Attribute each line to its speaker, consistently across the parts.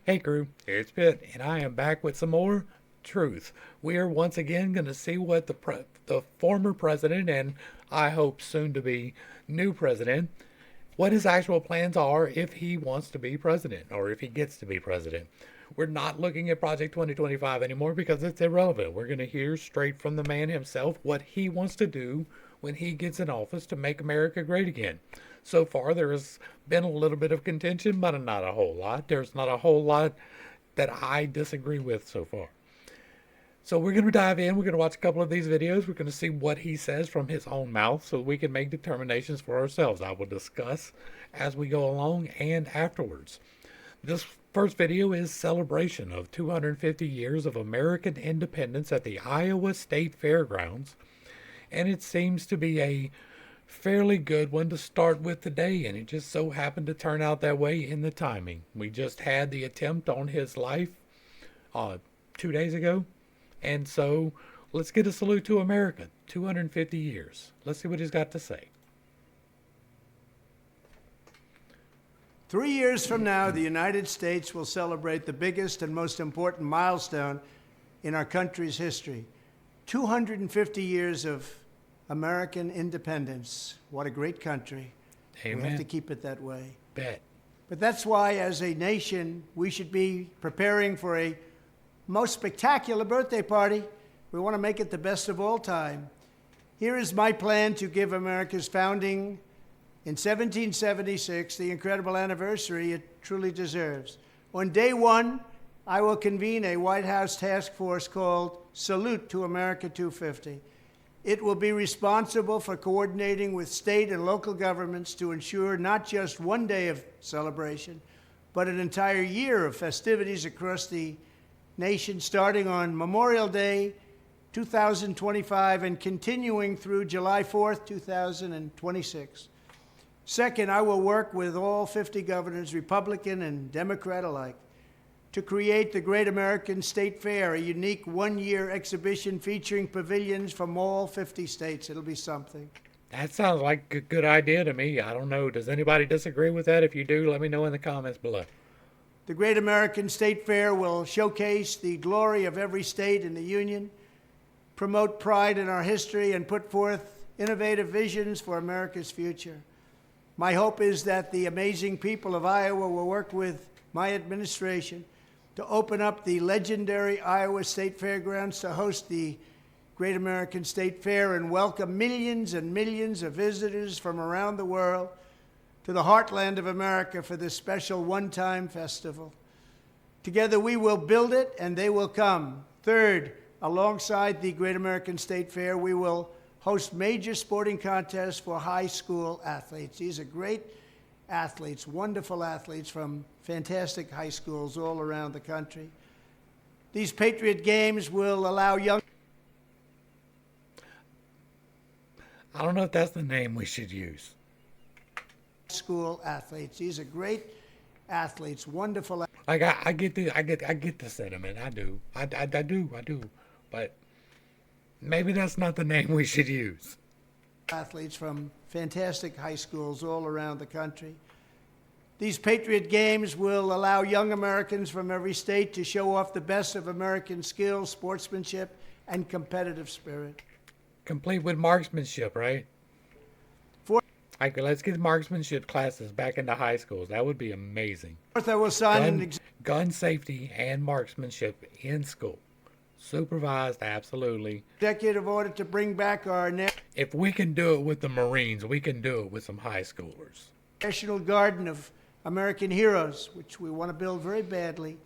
Speaker 1: Hey crew, it's Pitt, and I am back with some more truth. We are once again going to see what the former president, and I hope soon to be new president, what his actual plans are if he wants to be president or if he gets to be president. We're not looking at Project 2025 anymore because it's irrelevant. We're going to hear straight from the man himself what he wants to do when he gets in office to make America great again. So far, there has been a little bit of contention, but not a whole lot. There's not a whole lot that I disagree with so far. So we're going to dive in. We're going to watch a couple of these videos. We're going to see what he says from his own mouth so we can make determinations for ourselves. I will discuss as we go along and afterwards. This first video is celebration of 250 years of American independence at the Iowa State Fairgrounds. And it seems to be a fairly good one to start with today, and it just so happened to turn out that way in the timing. We just had the attempt on his life 2 days ago, and so let's get a salute to America. 250 years. Let's see what he's got to say.
Speaker 2: 3 years from now, the United States will celebrate the biggest and most important milestone in our country's history. 250 years of American independence. What a great country.
Speaker 1: Amen.
Speaker 2: We have to keep it that way.
Speaker 1: Bet.
Speaker 2: But that's why, as a nation, we should be preparing for a most spectacular birthday party. We want to make it the best of all time. Here is my plan to give America's founding in 1776 the incredible anniversary it truly deserves. On day one, I will convene a White House task force called Salute to America 250. It will be responsible for coordinating with state and local governments to ensure not just one day of celebration, but an entire year of festivities across the nation, starting on Memorial Day 2025 and continuing through July 4th, 2026. Second, I will work with all 50 governors, Republican and Democrat alike, to create the Great American State Fair, a unique one-year exhibition featuring pavilions from all 50 states. It'll be something.
Speaker 1: That sounds like a good idea to me. I don't know. Does anybody disagree with that? If you do, let me know in the comments below.
Speaker 2: The Great American State Fair will showcase the glory of every state in the Union, promote pride in our history, and put forth innovative visions for America's future. My hope is that the amazing people of Iowa will work with my administration to open up the legendary Iowa State Fairgrounds to host the Great American State Fair and welcome millions and millions of visitors from around the world to the heartland of America for this special one-time festival. Together we will build it and they will come. Third, alongside the Great American State Fair, we will host major sporting contests for high school athletes. These are great athletes, wonderful athletes from fantastic high schools all around the country. These Patriot Games will allow young...
Speaker 1: I don't know if that's the name we should use.
Speaker 2: School athletes. These are great athletes, wonderful.
Speaker 1: Like I get the sentiment. I do. I do. But maybe that's not the name we should use.
Speaker 2: Athletes from fantastic high schools all around the country. These Patriot Games will allow young Americans from every state to show off the best of American skills, sportsmanship, and competitive spirit.
Speaker 1: Complete with marksmanship, right? Let's get marksmanship classes back into high schools. That would be amazing.
Speaker 2: Fourth, I will sign
Speaker 1: gun safety and marksmanship in school. Supervised, absolutely.
Speaker 2: Executive order to bring back our
Speaker 1: If we can do it with the Marines, we can do it with some high schoolers.
Speaker 2: National Garden of American Heroes, which we want to build very badly.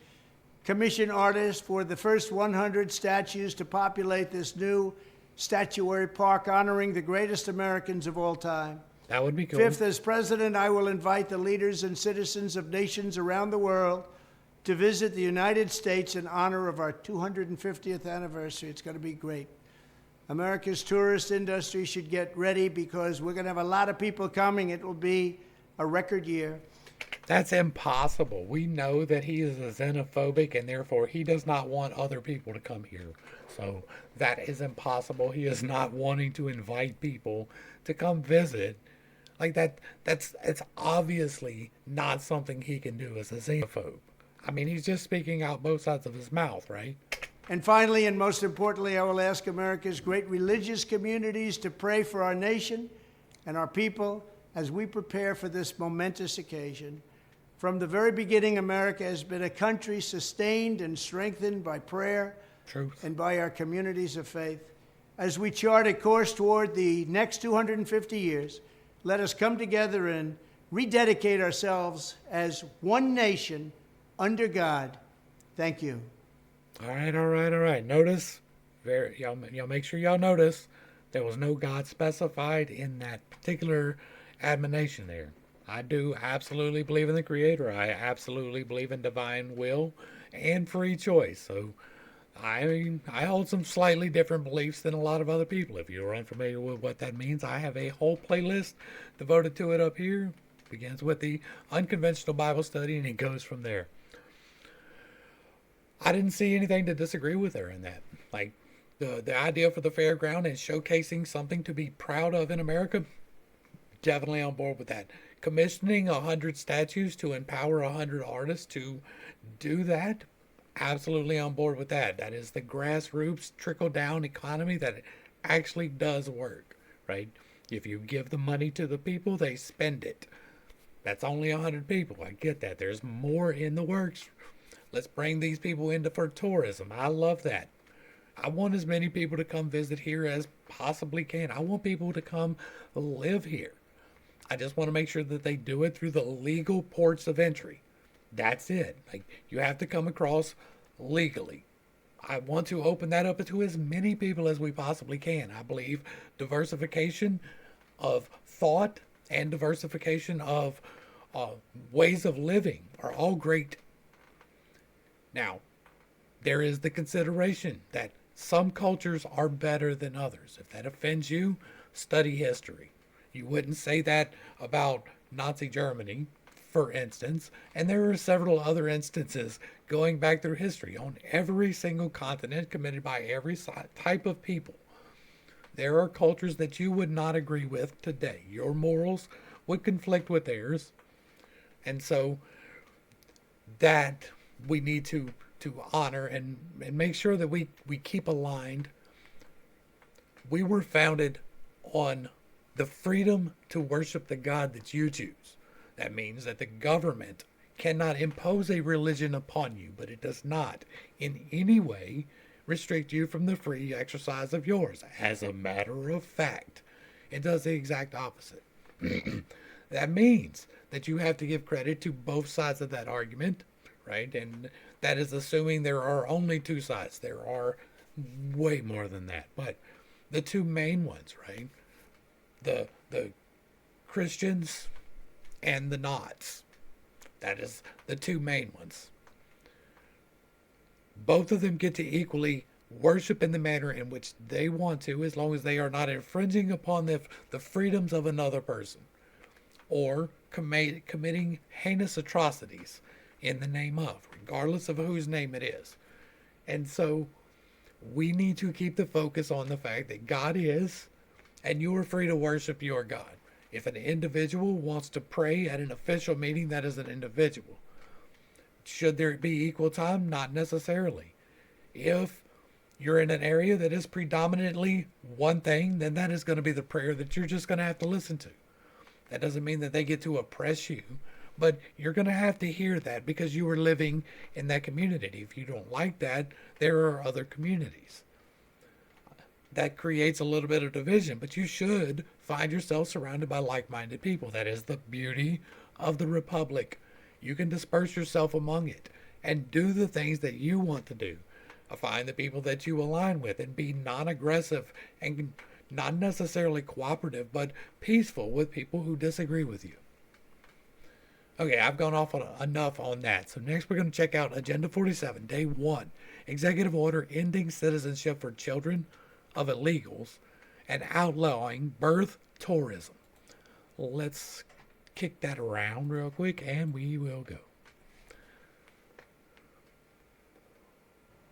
Speaker 2: Commission artists for the first 100 statues to populate this new statuary park honoring the greatest Americans of all time.
Speaker 1: That would be cool.
Speaker 2: Fifth, as president, I will invite the leaders and citizens of nations around the world to visit the United States in honor of our 250th anniversary. It's going to be great. America's tourist industry should get ready because we're going to have a lot of people coming. It will be a record year.
Speaker 1: That's impossible. We know that he is a xenophobic and therefore he does not want other people to come here. So that is impossible. He is not wanting to invite people to come visit. Like it's obviously not something he can do as a xenophobe. I mean, he's just speaking out both sides of his mouth, right?
Speaker 2: And finally, and most importantly, I will ask America's great religious communities to pray for our nation and our people as we prepare for this momentous occasion. From the very beginning, America has been a country sustained and strengthened by prayer
Speaker 1: Truth.
Speaker 2: and by our communities of faith. As we chart a course toward the next 250 years, let us come together and rededicate ourselves as one nation under God. Thank you.
Speaker 1: All right. Notice, y'all make sure y'all notice there was no God specified in that particular admonition there. I do absolutely believe in the Creator. I absolutely believe in divine will and free choice. So I hold some slightly different beliefs than a lot of other people. If you're unfamiliar with what that means, I have a whole playlist devoted to it up here. It begins with the unconventional Bible study and it goes from there. I didn't see anything to disagree with her in that. Like the idea for the fairground and showcasing something to be proud of in America, definitely on board with that. Commissioning 100 statues to empower 100 artists to do that, absolutely on board with that. That is the grassroots trickle-down economy that actually does work, right? If you give the money to the people, they spend it. That's only 100 people. I get that. There's more in the works. Let's bring these people into for tourism. I love that. I want as many people to come visit here as possibly can. I want people to come live here. I just want to make sure that they do it through the legal ports of entry. That's it. Like, you have to come across legally. I want to open that up to as many people as we possibly can. I believe diversification of thought and diversification of ways of living are all great. Now, there is the consideration that some cultures are better than others. If that offends you, study history. You wouldn't say that about Nazi Germany, for instance, and there are several other instances going back through history on every single continent committed by every type of people. There are cultures that you would not agree with today. Your morals would conflict with theirs. And so that we need to honor and make sure that we keep aligned. We were founded on the freedom to worship the God that you choose. That means that the government cannot impose a religion upon you, but it does not in any way restrict you from the free exercise of yours. As a matter of fact, it does the exact opposite. That means that you have to give credit to both sides of that argument, right? And that is assuming there are only two sides. There are way more than that, but the two main ones, right? The Christians and the Knots. That is the two main ones. Both of them get to equally worship in the manner in which they want to, as long as they are not infringing upon the freedoms of another person or committing heinous atrocities in the name of, regardless of whose name it is. And so we need to keep the focus on the fact that God is, and you are free to worship your God. If an individual wants to pray at an official meeting, that is an individual. Should there be equal time? Not necessarily. If you're in an area that is predominantly one thing, then that is going to be the prayer that you're just going to have to listen to. That doesn't mean that they get to oppress you, but you're going to have to hear that because you are living in that community. If you don't like that, there are other communities. That creates a little bit of division, but you should find yourself surrounded by like-minded people. That is the beauty of the Republic. You can disperse yourself among it and do the things that you want to do. Find the people that you align with and be non-aggressive and not necessarily cooperative, but peaceful with people who disagree with you. Okay, I've gone off on enough on that. So next we're going to check out Agenda 47, Day 1, Executive Order Ending Citizenship for Children of Illegals and Outlawing Birth Tourism. Let's kick that around real quick and we will go.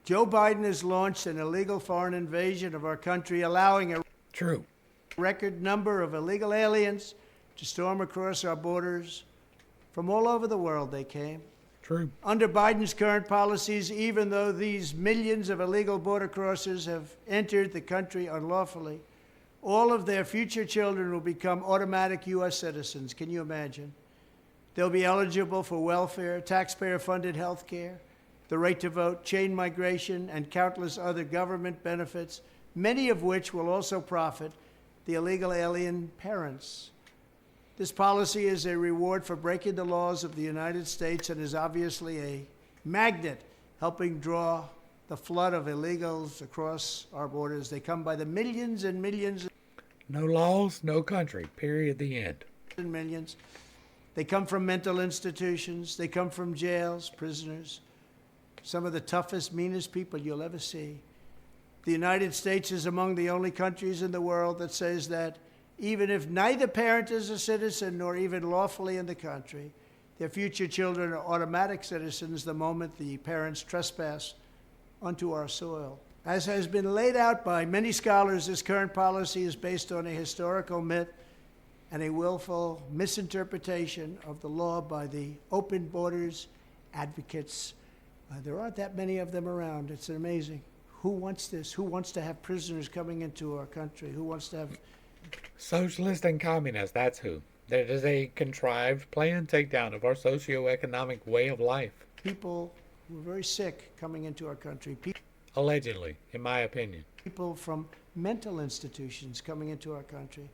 Speaker 2: Joe Biden has launched an illegal foreign invasion of our country, allowing a
Speaker 1: True.
Speaker 2: record number of illegal aliens to storm across our borders. From all over the world they came.
Speaker 1: True.
Speaker 2: Under Biden's current policies, even though these millions of illegal border crossers have entered the country unlawfully, all of their future children will become automatic U.S. citizens. Can you imagine? They'll be eligible for welfare, taxpayer-funded health care, the right to vote, chain migration, and countless other government benefits, many of which will also profit the illegal alien parents. This policy is a reward for breaking the laws of the United States and is obviously a magnet helping draw the flood of illegals across our borders. They come by the millions and millions.
Speaker 1: No laws, no country. Period. The end.
Speaker 2: And millions. They come from mental institutions. They come from jails, prisoners. Some of the toughest, meanest people you'll ever see. The United States is among the only countries in the world that says that even if neither parent is a citizen nor even lawfully in the country, their future children are automatic citizens the moment the parents trespass onto our soil. As has been laid out by many scholars, this current policy is based on a historical myth and a willful misinterpretation of the law by the open borders advocates. There aren't that many of them around. It's amazing. Who wants this? Who wants to have prisoners coming into our country? Who wants to have...
Speaker 1: Socialist and communist, that's who. That is a contrived, planned takedown of our socioeconomic way of life.
Speaker 2: People who are very sick coming into our country.
Speaker 1: Allegedly, in my opinion.
Speaker 2: People from mental institutions coming into our country.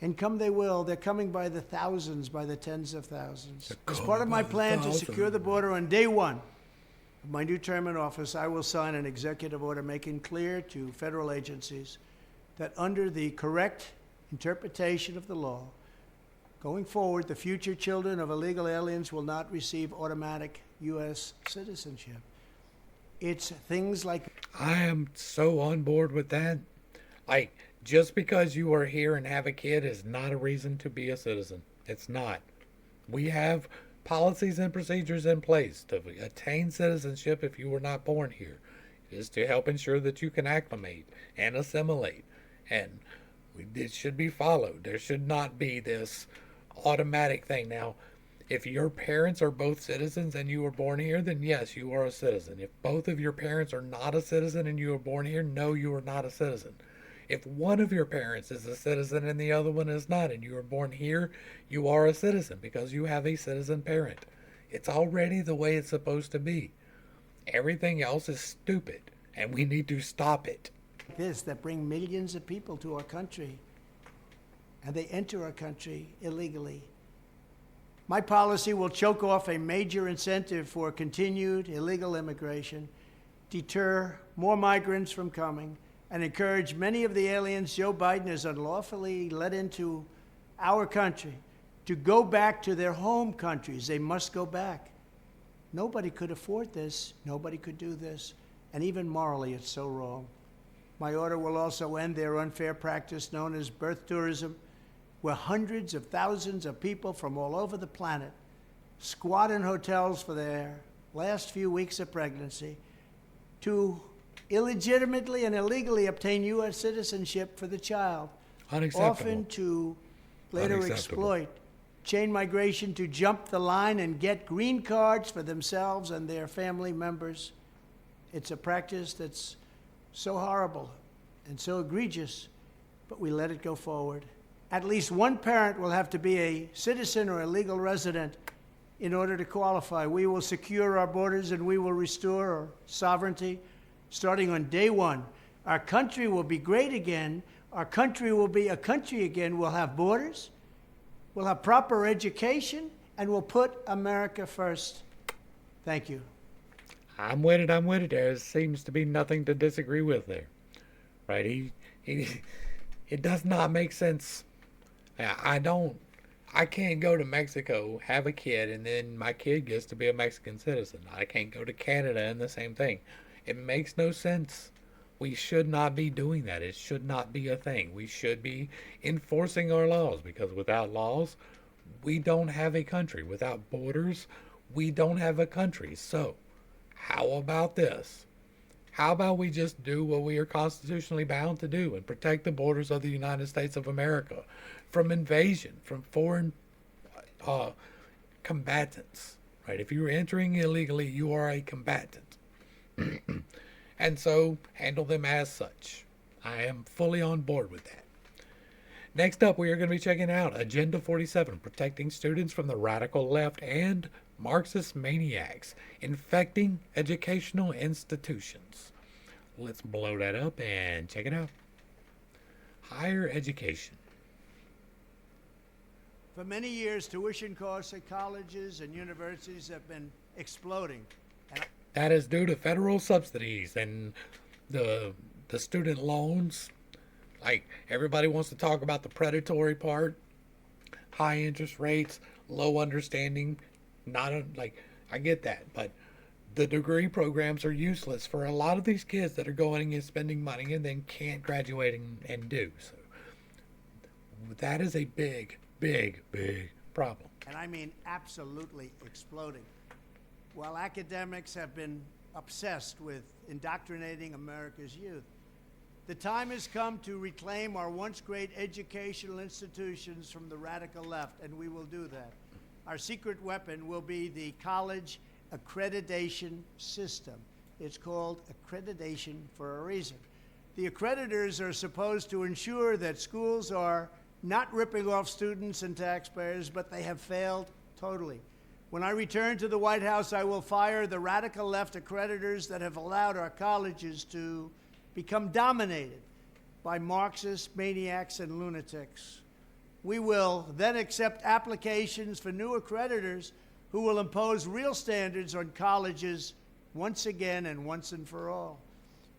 Speaker 2: And come they will. They're coming by the thousands, by the tens of thousands. As part of my plan to secure the border on day one of my new term in office, I will sign an executive order making clear to federal agencies that under the correct interpretation of the law, going forward, the future children of illegal aliens will not receive automatic U.S. citizenship. It's things like...
Speaker 1: I am so on board with that. Like, just because you are here and have a kid is not a reason to be a citizen. It's not. We have policies and procedures in place to attain citizenship if you were not born here. It is to help ensure that you can acclimate and assimilate. And it should be followed. There should not be this automatic thing. Now, if your parents are both citizens and you were born here, then yes, you are a citizen. If both of your parents are not a citizen and you were born here, no, you are not a citizen. If one of your parents is a citizen and the other one is not, and you were born here, you are a citizen because you have a citizen parent. It's already the way it's supposed to be. Everything else is stupid, and we need to stop it.
Speaker 2: This that bring millions of people to our country, and they enter our country illegally. My policy will choke off a major incentive for continued illegal immigration, deter more migrants from coming, and encourage many of the aliens Joe Biden has unlawfully let into our country to go back to their home countries. They must go back. Nobody could afford this. Nobody could do this. And even morally, it's so wrong. My order will also end their unfair practice known as birth tourism, where hundreds of thousands of people from all over the planet squat in hotels for their last few weeks of pregnancy to illegitimately and illegally obtain U.S. citizenship for the child, often to later exploit chain migration to jump the line and get green cards for themselves and their family members. It's a practice that's so horrible and so egregious, but we let it go forward. At least one parent will have to be a citizen or a legal resident in order to qualify. We will secure our borders and we will restore our sovereignty starting on day one. Our country will be great again. Our country will be a country again. We'll have borders, we'll have proper education, and we'll put America first. Thank you.
Speaker 1: I'm with it. I'm with it. There seems to be nothing to disagree with there. Right? It does not make sense. I can't go to Mexico, have a kid, and then my kid gets to be a Mexican citizen. I can't go to Canada and the same thing. It makes no sense. We should not be doing that. It should not be a thing. We should be enforcing our laws, because without laws, we don't have a country. Without borders, we don't have a country. So, how about this? How about we just do what we are constitutionally bound to do and protect the borders of the United States of America from invasion, from foreign combatants? right? If you're entering illegally, you are a combatant. And so handle them as such. I am fully on board with that. Next up, we are going to be checking out Agenda 47, Protecting Students from the Radical Left and Marxist Maniacs, Infecting Educational Institutions. Let's blow that up and check it out. Higher education.
Speaker 2: For many years, tuition costs at colleges and universities have been exploding.
Speaker 1: That is due to federal subsidies and the student loans. Like, everybody wants to talk about the predatory part, high interest rates, low understanding. I get that, but the degree programs are useless for a lot of these kids that are going and spending money and then can't graduate and do. So that is a big, big, big problem.
Speaker 2: And I mean absolutely exploding. While academics have been obsessed with indoctrinating America's youth, the time has come to reclaim our once great educational institutions from the radical left, and we will do that. Our secret weapon will be the college accreditation system. It's called accreditation for a reason. The accreditors are supposed to ensure that schools are not ripping off students and taxpayers, but they have failed totally. When I return to the White House, I will fire the radical left accreditors that have allowed our colleges to become dominated by Marxist maniacs and lunatics. We will then accept applications for new accreditors who will impose real standards on colleges once again and once and for all.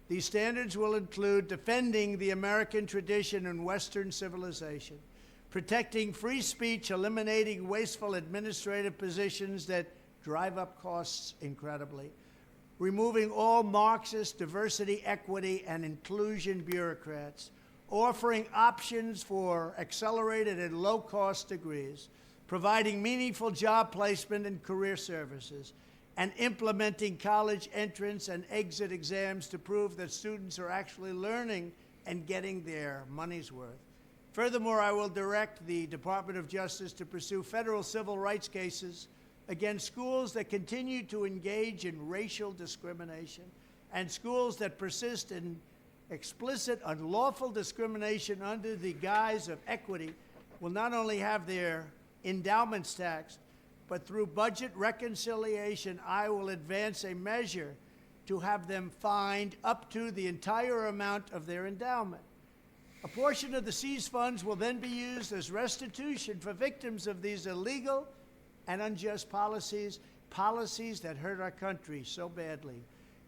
Speaker 2: These standards will include defending the American tradition and Western civilization, protecting free speech, eliminating wasteful administrative positions that drive up costs incredibly, removing all Marxist diversity, equity, and inclusion bureaucrats, offering options for accelerated and low-cost degrees, providing meaningful job placement and career services, and implementing college entrance and exit exams to prove that students are actually learning and getting their money's worth. Furthermore, I will direct the Department of Justice to pursue federal civil rights cases against schools that continue to engage in racial discrimination and schools that persist in explicit, unlawful discrimination under the guise of equity will not only have their endowments taxed, but through budget reconciliation, I will advance a measure to have them fined up to the entire amount of their endowment. A portion of the seized funds will then be used as restitution for victims of these illegal and unjust policies that hurt our country so badly.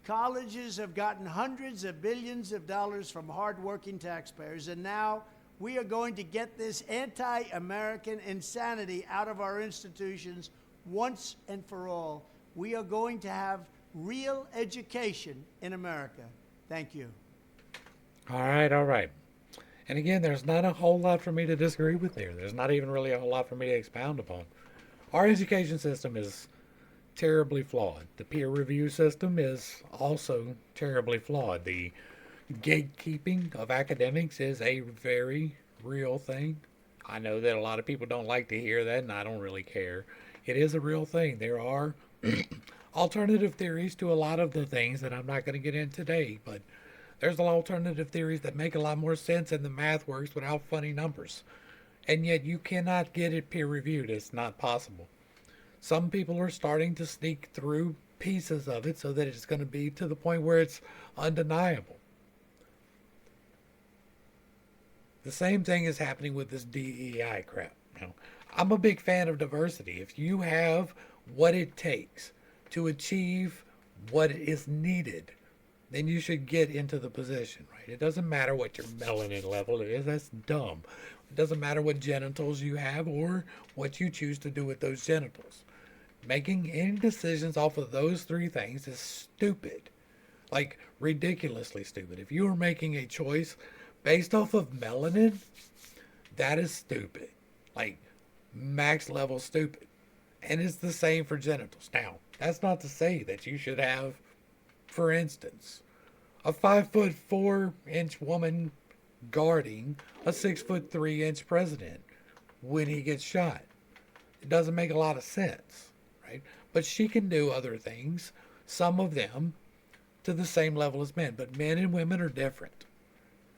Speaker 2: Colleges have gotten hundreds of billions of dollars from hardworking taxpayers, and now we are going to get this anti-American insanity out of our institutions once and for all. We are going to have real education in America. Thank you.
Speaker 1: All right. And again, there's not a whole lot for me to disagree with there. There's not even really a whole lot for me to expound upon. Our education system is terribly flawed. The peer review system is also terribly flawed. The gatekeeping of academics is a very real thing. I know that a lot of people don't like to hear that, and I don't really care. It is a real thing. There are alternative theories to a lot of the things that I'm not going to get in today, but there's alternative theories that make a lot more sense, and the math works without funny numbers. And yet you cannot get it peer reviewed. It's not possible. Some people are starting to sneak through pieces of it so that it's going to be to the point where it's undeniable. The same thing is happening with this DEI crap. Now, I'm a big fan of diversity. If you have what it takes to achieve what is needed, then you should get into the position, right? It doesn't matter what your melanin level is. That's dumb. It doesn't matter what genitals you have or what you choose to do with those genitals. Making any decisions off of those three things is stupid. Like, ridiculously stupid. If you are making a choice based off of melanin, that is stupid. Like, max level stupid. And it's the same for genitals. Now, that's not to say that you should have, for instance, a 5'4" woman guarding a 6'3" president when he gets shot. It doesn't make a lot of sense, right? But she can do other things, some of them to the same level as men. But men and women are different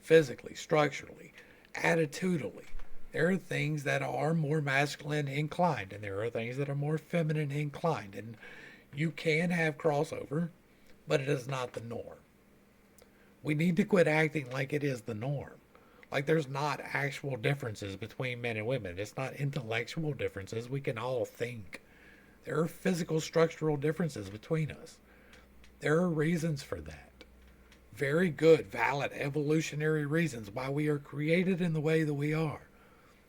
Speaker 1: physically, structurally, attitudinally. There are things that are more masculine inclined, and there are things that are more feminine inclined. And you can have crossover, but it is not the norm. We need to quit acting like it is the norm. Like there's not actual differences between men and women. It's not intellectual differences. We can all think. There are physical structural differences between us. There are reasons for that. Very good, valid, evolutionary reasons why we are created in the way that we are.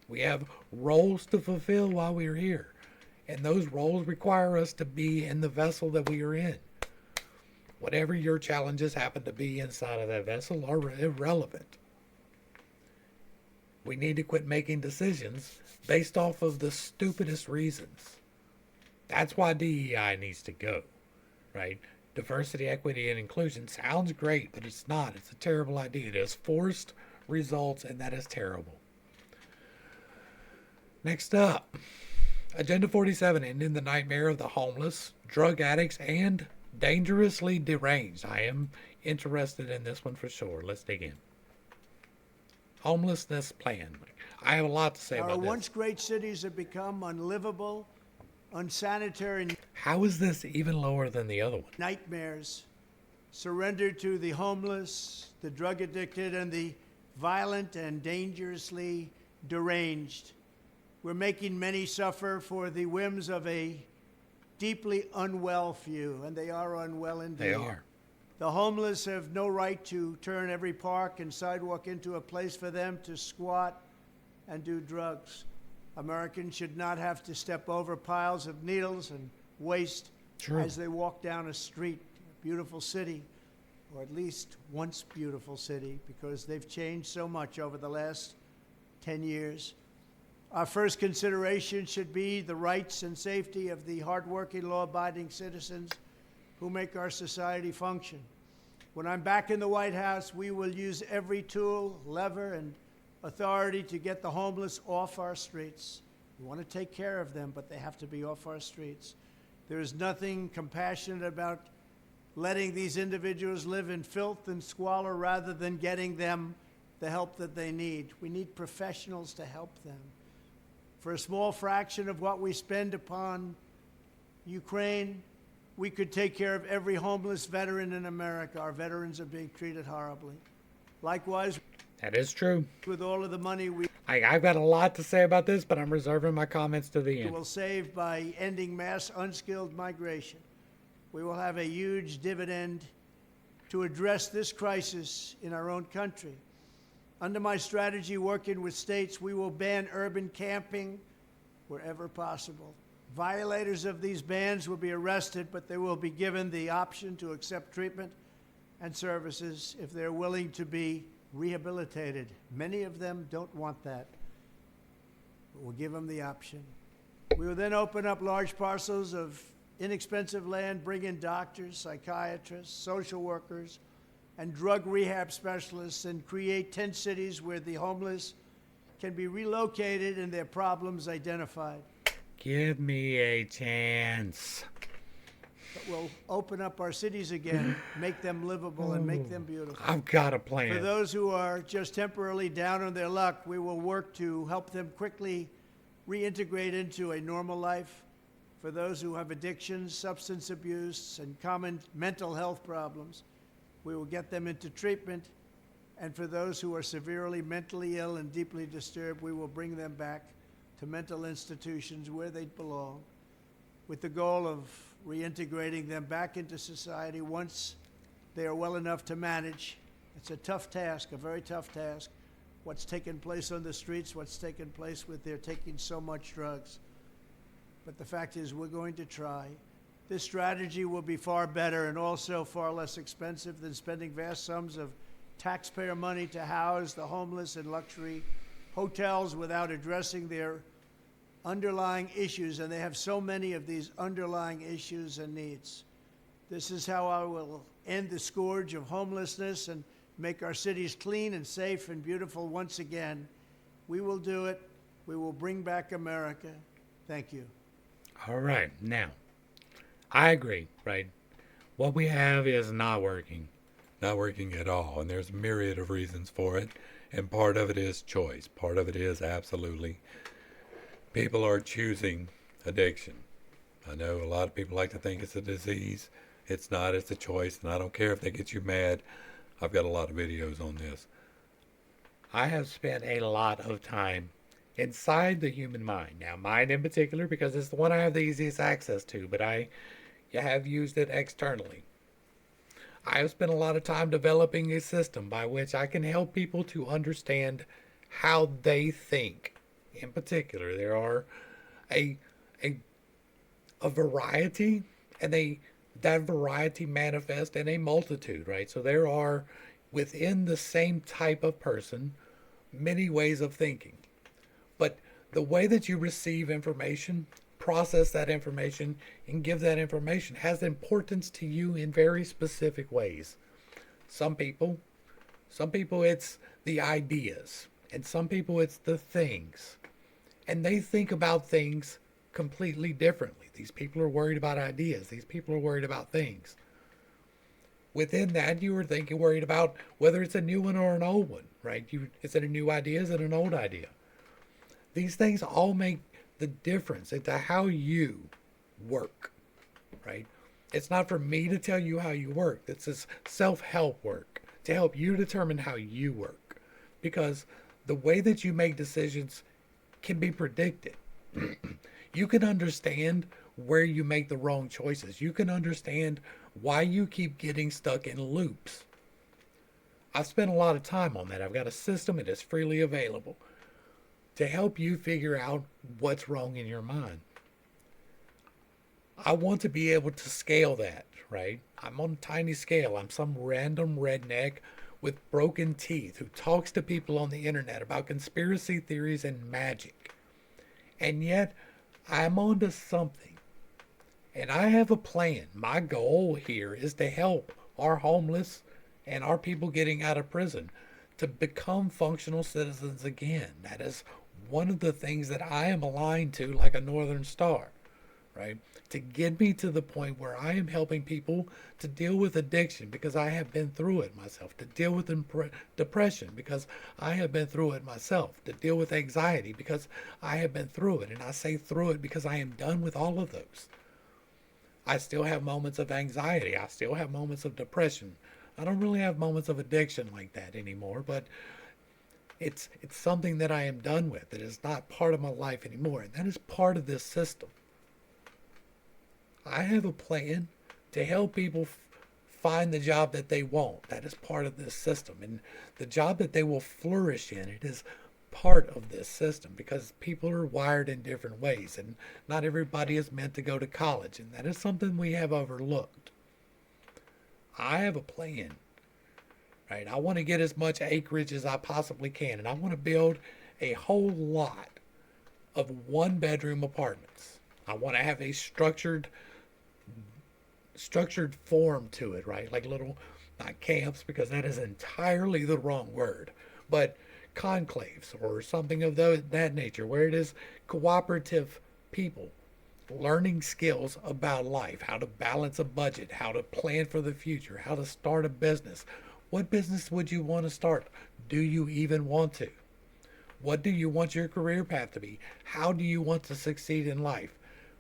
Speaker 1: We have roles to fulfill while we are here. And those roles require us to be in the vessel that we are in. Whatever your challenges happen to be inside of that vessel are irrelevant. We need to quit making decisions based off of the stupidest reasons. That's why DEI needs to go, right? Diversity, equity, and inclusion sounds great, but it's not. It's a terrible idea. It has forced results, and that is terrible. Next up, Agenda 47, ending the nightmare of the homeless, drug addicts, and dangerously deranged. I am interested in this one for sure. Let's dig in. Homelessness plan. I have a lot to say about
Speaker 2: Our
Speaker 1: this.
Speaker 2: once great cities have become unlivable, unsanitary
Speaker 1: How is this even lower than the other one?
Speaker 2: nightmares, surrendered to the homeless, the drug addicted, and the violent and dangerously deranged. We're making many suffer for the whims of a deeply unwell few, and they are unwell indeed.
Speaker 1: They are.
Speaker 2: The homeless have no right to turn every park and sidewalk into a place for them to squat and do drugs. Americans should not have to step over piles of needles and waste as they walk down a street, a beautiful city, or at least once beautiful city, because they've changed so much over the last 10 years. Our first consideration should be the rights and safety of the hardworking, law-abiding citizens who make our society function. When I'm back in the White House, we will use every tool, lever, and authority to get the homeless off our streets. We want to take care of them, but they have to be off our streets. There is nothing compassionate about letting these individuals live in filth and squalor rather than getting them the help that they need. We need professionals to help them. For a small fraction of what we spend upon Ukraine, we could take care of every homeless veteran in America. Our veterans are being treated horribly. Likewise,
Speaker 1: that is true.
Speaker 2: With all of the money
Speaker 1: I've got a lot to say about this, but I'm reserving my comments to the end.
Speaker 2: will save by ending mass unskilled migration, we will have a huge dividend to address this crisis in our own country. Under my strategy, working with states, we will ban urban camping wherever possible. Violators of these bans will be arrested, but they will be given the option to accept treatment and services if they're willing to be rehabilitated. Many of them don't want that, but we'll give them the option. We will then open up large parcels of inexpensive land, bring in doctors, psychiatrists, social workers, and drug rehab specialists, and create 10 cities where the homeless can be relocated and their problems identified.
Speaker 1: Give me a chance.
Speaker 2: But we'll open up our cities again, make them livable, and make them beautiful.
Speaker 1: I've got a plan.
Speaker 2: For those who are just temporarily down on their luck, we will work to help them quickly reintegrate into a normal life. For those who have addictions, substance abuse, and common mental health problems, we will get them into treatment. And for those who are severely mentally ill and deeply disturbed, we will bring them back to mental institutions where they belong, with the goal of reintegrating them back into society once they are well enough to manage. It's a tough task, a very tough task. What's taken place on the streets, what's taken place with their taking so much drugs. But the fact is, we're going to try. This strategy will be far better and also far less expensive than spending vast sums of taxpayer money to house the homeless in luxury hotels without addressing their underlying issues, and they have so many of these underlying issues and needs. This is how I will end the scourge of homelessness and make our cities clean and safe and beautiful once again. We will do it. We will bring back America. Thank you.
Speaker 1: All right. Now, I agree, right? What we have is not working at all. And there's a myriad of reasons for it. And part of it is choice. Part of it is absolutely people are choosing addiction. I know a lot of people like to think it's a disease. It's not, it's a choice. And I don't care if they get you mad. I've got a lot of videos on this. I have spent a lot of time inside the human mind. Now, mine in particular, because it's the one I have the easiest access to, but I have used it externally. I have spent a lot of time developing a system by which I can help people to understand how they think. In particular, there are a a, a variety, and that variety manifests in a multitude, right? So there are within the same type of person many ways of thinking. But the way that you receive information, process that information, and give that information has importance to you in very specific ways. Some people, some people it's the ideas, and some people it's the things. And they think about things completely differently. These people are worried about ideas. These people are worried about things. Within that, you were thinking, worried about whether it's a new one or an old one, right? Is it a new idea? Is it an old idea? These things all make the difference into how you work, right? It's not for me to tell you how you work. This is self-help work to help you determine how you work. Because the way that you make decisions can be predicted. You can understand where you make the wrong choices. You can understand why you keep getting stuck in loops. I've spent a lot of time on that. I've got a system that is freely available to help you figure out what's wrong in your mind. I want to be able to scale that, right? I'm on a tiny scale. I'm some random redneck with broken teeth who talks to people on the internet about conspiracy theories and magic. And yet, I'm onto something. And I have a plan. My goal here is to help our homeless and our people getting out of prison to become functional citizens again. That is one of the things that I am aligned to like a northern star, right? To get me to the point where I am helping people to deal with addiction because I have been through it myself, to deal with depression because I have been through it myself, to deal with anxiety because I have been through it. And I say through it because I am done with all of those. I still have moments of anxiety. I still have moments of depression. I don't really have moments of addiction like that anymore, but it's something that I am done with. It is not part of my life anymore, and that is part of this system. I have a plan to help people find the job that they want. That is part of this system, and the job that they will flourish in, it is part of this system because people are wired in different ways, and not everybody is meant to go to college, and that is something we have overlooked. I have a plan, right? I want to get as much acreage as I possibly can, and I want to build a whole lot of one-bedroom apartments. I want to have a structured form to it, right? Like little, not camps, because that is entirely the wrong word, but conclaves or something of that nature, where it is cooperative people learning skills about life, how to balance a budget, how to plan for the future, how to start a business. What business would you want to start? Do you even want to? What do you want your career path to be? How do you want to succeed in life?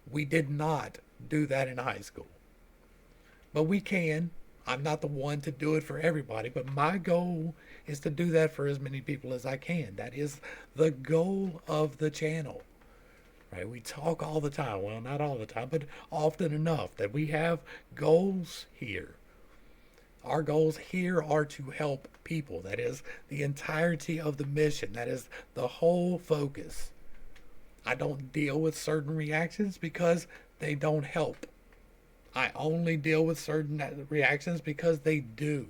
Speaker 1: We did not do that in high school. But we can. I'm not the one to do it for everybody, but my goal is to do that for as many people as I can. That is the goal of the channel. Right? We talk all the time. Well, not all the time, but often enough that we have goals here. Our goals here are to help people. That is the entirety of the mission. That is the whole focus. I don't deal with certain reactions because they don't help. I only deal with certain reactions because they do.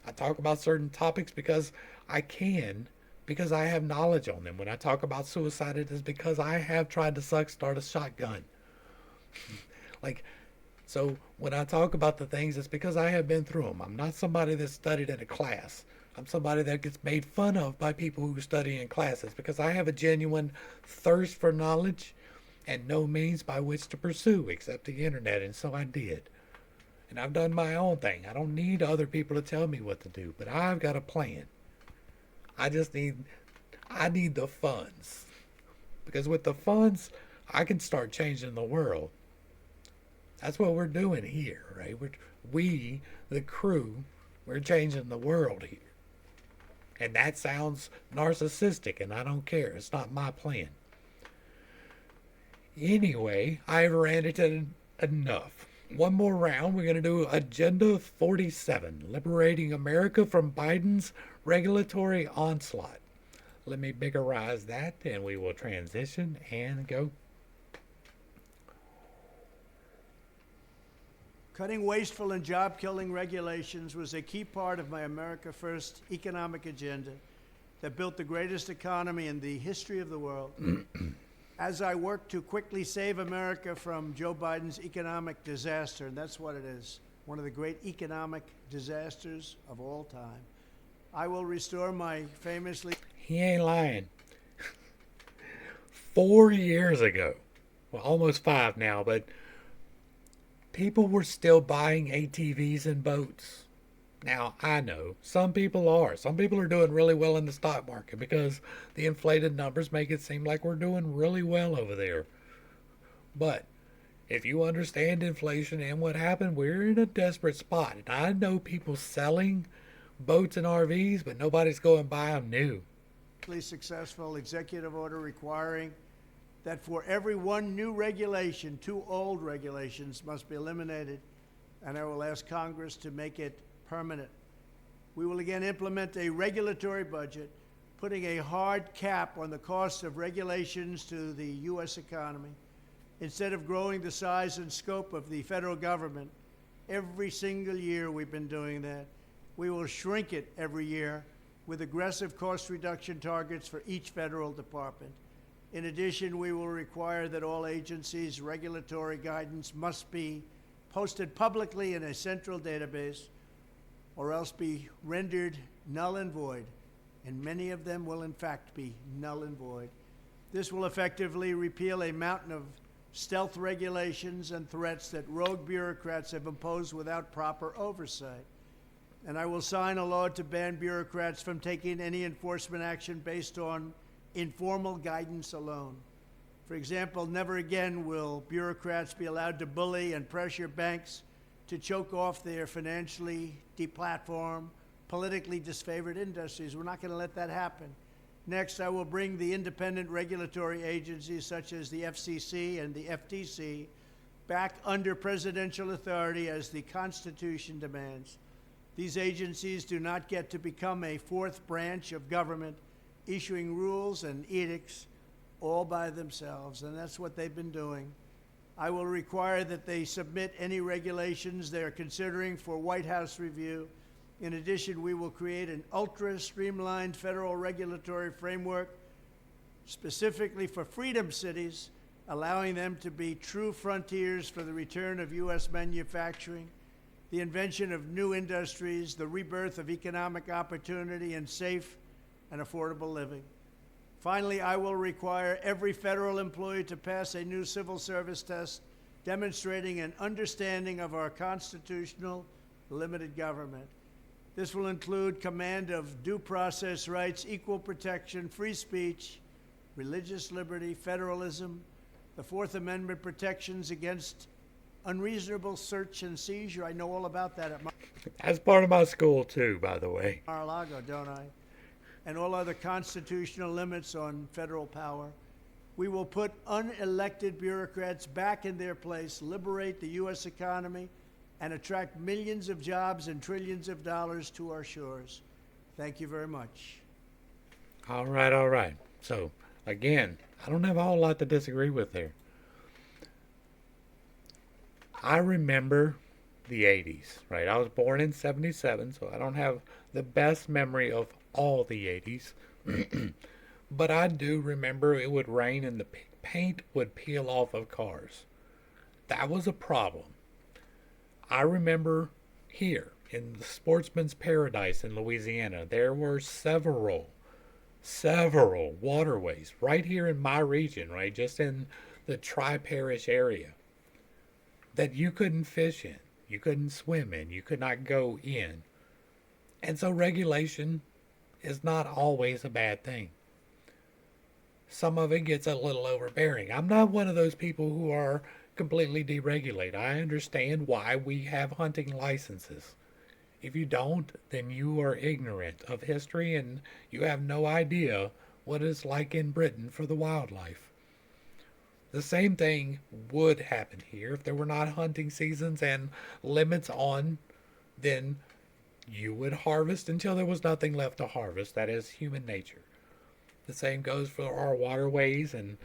Speaker 1: I talk about certain topics because I can, because I have knowledge on them. When I talk about suicide, it is because I have tried to start a shotgun. Like, so when I talk about the things, it's because I have been through them. I'm not somebody that studied in a class. I'm somebody that gets made fun of by people who study in classes because I have a genuine thirst for knowledge and no means by which to pursue except the internet, and so I did. And I've done my own thing. I don't need other people to tell me what to do, but I've got a plan. I just need I need the funds. Because with the funds, I can start changing the world. That's what we're doing here, right? We, the crew, we're changing the world here. And that sounds narcissistic, and I don't care. It's not my plan. Anyway, I've ranted enough. One more round. We're going to do Agenda 47, Liberating America from Biden's Regulatory Onslaught. Let me biggerize that, and we will transition and go.
Speaker 2: Cutting wasteful and job-killing regulations was a key part of my America First economic agenda that built the greatest economy in the history of the world. As I work to quickly save America from Joe Biden's economic disaster, and that's what it is, one of the great economic disasters of all time, I will restore my famously...
Speaker 1: He ain't lying. 4 years ago, well, almost 5 now, but people were still buying ATVs and boats. Now, I know some people are. Some people are doing really well in the stock market because the inflated numbers make it seem like we're doing really well over there. But if you understand inflation and what happened, we're in a desperate spot. And I know people selling boats and RVs, but nobody's going to buy them new.
Speaker 2: Successful executive order requiring that for every one new regulation, 2 old regulations must be eliminated, and I will ask Congress to make it permanent. We will again implement a regulatory budget, putting a hard cap on the cost of regulations to the U.S. economy. Instead of growing the size and scope of the federal government, every single year we've been doing that, we will shrink it every year with aggressive cost reduction targets for each federal department. In addition, we will require that all agencies' regulatory guidance must be posted publicly in a central database or else be rendered null and void, and many of them will in fact be null and void. This will effectively repeal a mountain of stealth regulations and threats that rogue bureaucrats have imposed without proper oversight. And I will sign a law to ban bureaucrats from taking any enforcement action based on informal guidance alone. For example, never again will bureaucrats be allowed to bully and pressure banks to choke off their financially deplatformed, politically disfavored industries. We're not going to let that happen. Next, I will bring the independent regulatory agencies such as the FCC and the FTC back under presidential authority as the Constitution demands. These agencies do not get to become a 4th branch of government, issuing rules and edicts all by themselves, and that's what they've been doing. I will require that they submit any regulations they are considering for White House review. In addition, we will create an ultra-streamlined federal regulatory framework specifically for freedom cities, allowing them to be true frontiers for the return of U.S. manufacturing, the invention of new industries, the rebirth of economic opportunity, and safe and affordable living. Finally, I will require every federal employee to pass a new civil service test demonstrating an understanding of our constitutional limited government. This will include command of due process rights, equal protection, free speech, religious liberty, federalism, the Fourth Amendment protections against unreasonable search and seizure. I know all about that at
Speaker 1: That's part of my school too, by the way.
Speaker 2: Mar-a-Lago, don't I? And all other constitutional limits on federal power. We will put unelected bureaucrats back in their place, liberate the U.S. economy, and attract millions of jobs and trillions of dollars to our shores. Thank you very much.
Speaker 1: All right. So, again, I don't have a whole lot to disagree with there. I remember the 80s, right? I was born in 77, so I don't have the best memory of all the 80s. But I do remember it would rain and the paint would peel off of cars. That was a problem. I remember here in the Sportsman's Paradise in Louisiana, there were several waterways right here in my region, right? Just in the tri-parish area that you couldn't fish in, you couldn't swim in, you could not go in. And so regulation is not always a bad thing. Some of it gets a little overbearing. I'm not one of those people who are completely deregulated. I understand why we have hunting licenses. If you don't, then you are ignorant of history and you have no idea what it's like in Britain for the wildlife. The same thing would happen here if there were not hunting seasons and limits on, then you would harvest until there was nothing left to harvest. That is human nature. The same goes for our waterways, and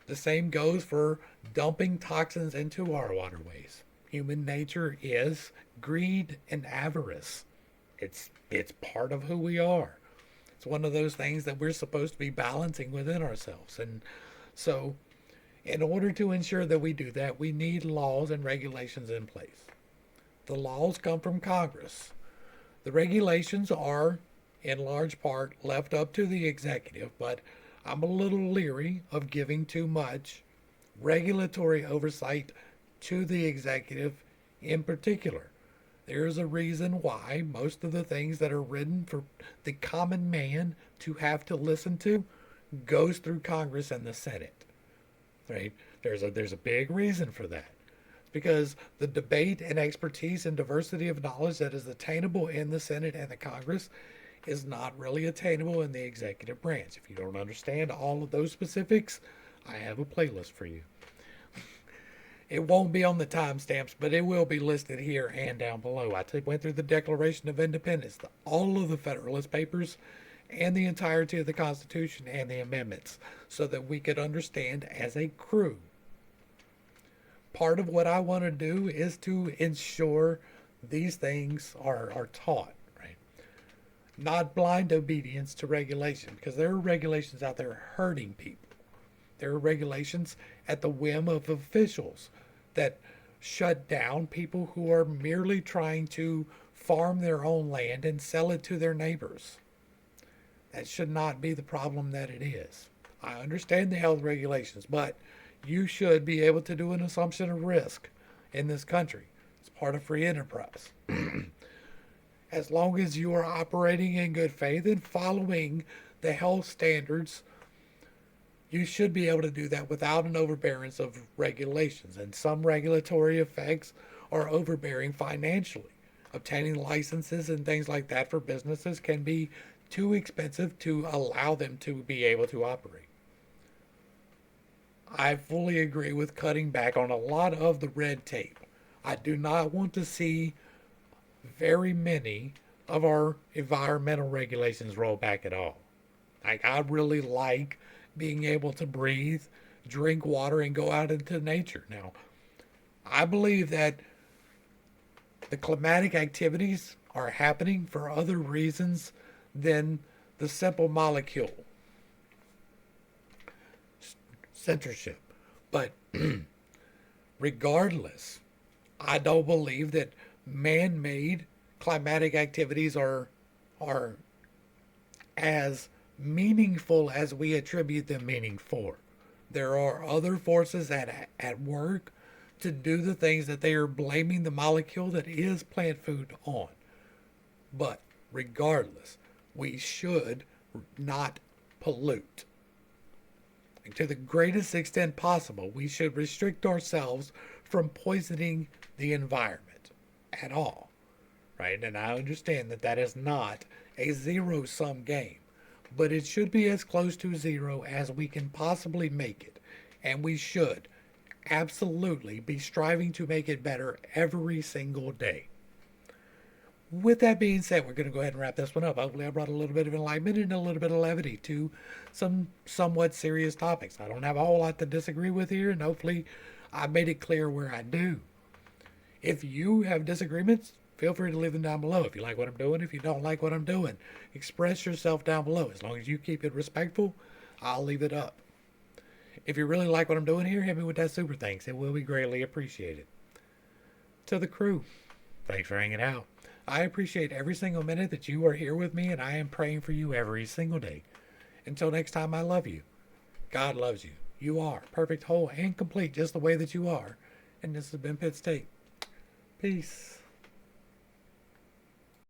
Speaker 1: the same goes for dumping toxins into our waterways. Human nature is greed and avarice. It's part of who we are. It's one of those things that we're supposed to be balancing within ourselves. And so in order to ensure that we do that, we need laws and regulations in place. The laws come from Congress. The regulations are, in large part, left up to the executive, but I'm a little leery of giving too much regulatory oversight to the executive in particular. There's a reason why most of the things that are written for the common man to have to listen to goes through Congress and the Senate. Right? There's a big reason for that. It's because the debate and expertise and diversity of knowledge that is attainable in the Senate and the Congress is not really attainable in the executive branch. If you don't understand all of those specifics, I have a playlist for you. It won't be on the timestamps, but it will be listed here and down below. I went through the Declaration of Independence, all of the Federalist Papers, and the entirety of the Constitution and the amendments, so that we could understand as a crew. Part of what I want to do is to ensure these things are taught, right? Not blind obedience to regulation, because there are regulations out there hurting people. There are regulations at the whim of officials that shut down people who are merely trying to farm their own land and sell it to their neighbors. That should not be the problem that it is. I understand the health regulations, but you should be able to do an assumption of risk in this country. It's part of free enterprise. As long as you are operating in good faith and following the health standards, you should be able to do that without an overbearance of regulations. And some regulatory effects are overbearing financially. Obtaining licenses and things like that for businesses can be too expensive to allow them to be able to operate. I fully agree with cutting back on a lot of the red tape. I do not want to see very many of our environmental regulations roll back at all. Like, I really like being able to breathe, drink water, and go out into nature. Now, I believe that the climatic activities are happening for other reasons than the simple molecule censorship. But regardless, I don't believe that man-made climatic activities are as meaningful as we attribute them meaning for. There are other forces at work to do the things that they are blaming the molecule that is plant food on. But regardless, we should not pollute. And to the greatest extent possible, we should restrict ourselves from poisoning the environment at all. Right? And I understand that that is not a zero-sum game, but it should be as close to zero as we can possibly make it. And we should absolutely be striving to make it better every single day. With that being said, we're going to go ahead and wrap this one up. Hopefully I brought a little bit of enlightenment and a little bit of levity to some somewhat serious topics. I don't have a whole lot to disagree with here, and hopefully I made it clear where I do. If you have disagreements, feel free to leave them down below. If you like what I'm doing, if you don't like what I'm doing, express yourself down below. As long as you keep it respectful, I'll leave it up. If you really like what I'm doing here, hit me with that super thanks. It will be greatly appreciated. To the crew, thanks for hanging out. I appreciate every single minute that you are here with me, and I am praying for you every single day. Until next time, I love you. God loves you. You are perfect, whole, and complete just the way that you are. And this has been Pitt State. Peace.